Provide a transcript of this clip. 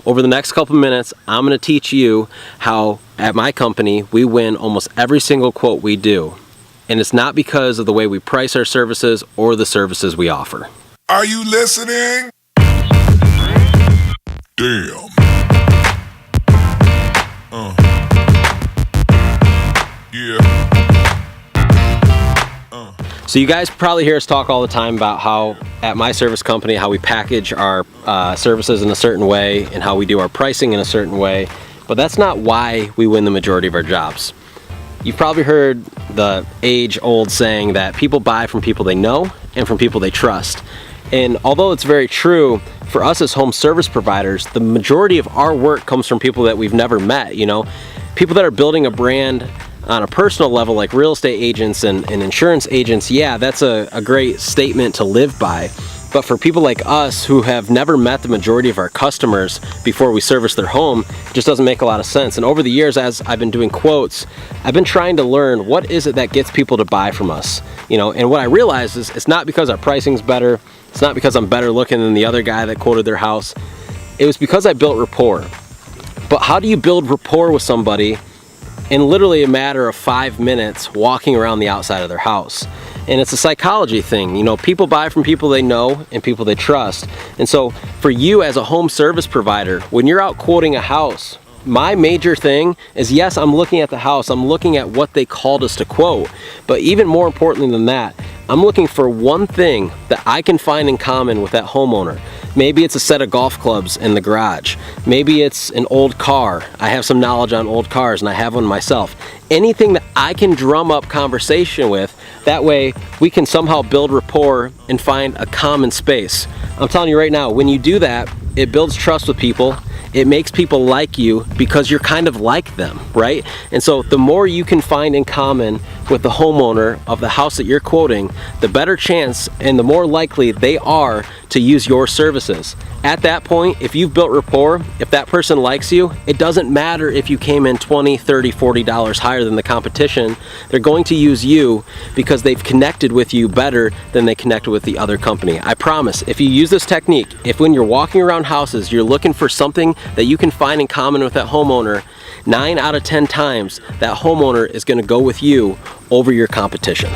Over the next couple minutes, I'm going to teach you how at my company we win almost every single quote we do. And it's not because of the way we price our services or the services we offer. Are you listening? Damn. Yeah. So you guys probably hear us talk all the time about how at my service company, how we package our services in a certain way and how we do our pricing in a certain way. But that's not why we win the majority of our jobs. You've probably heard the age-old saying that people buy from people they know and from people they trust. And although it's very true, for us as home service providers, the majority of our work comes from people that we've never met, you know? People that are building a brand on a personal level, like real estate agents and insurance agents. Yeah, that's a great statement to live by. But for people like us who have never met the majority of our customers before we service their home, it just doesn't make a lot of sense. And over the years, as I've been doing quotes, I've been trying to learn what is it that gets people to buy from us. You know, and what I realized is it's not because our pricing's better, it's not because I'm better looking than the other guy that quoted their house. It was because I built rapport. But how do you build rapport with somebody in literally a matter of 5 minutes walking around the outside of their house? And it's a psychology thing. You know, people buy from people they know and people they trust. And so for you as a home service provider, when you're out quoting a house, my major thing is, yes, I'm looking at the house, I'm looking at what they called us to quote, but even more importantly than that, I'm looking for one thing that I can find in common with that homeowner. Maybe it's a set of golf clubs in the garage. Maybe it's an old car. I have some knowledge on old cars and I have one myself. Anything that I can drum up conversation with, that way we can somehow build rapport and find a common space. I'm telling you right now, when you do that, it builds trust with people. It makes people like you because you're kind of like them, right? And so the more you can find in common with the homeowner of the house that you're quoting, the better chance and the more likely they are to use your services. At that point, if you've built rapport, if that person likes you, it doesn't matter if you came in $20, $30, $40 higher than the competition. They're going to use you because they've connected with you better than they connected with the other company. I promise, if you use this technique, if when you're walking around houses, you're looking for something that you can find in common with that homeowner, 9 out of 10 times that homeowner is going to go with you over your competition.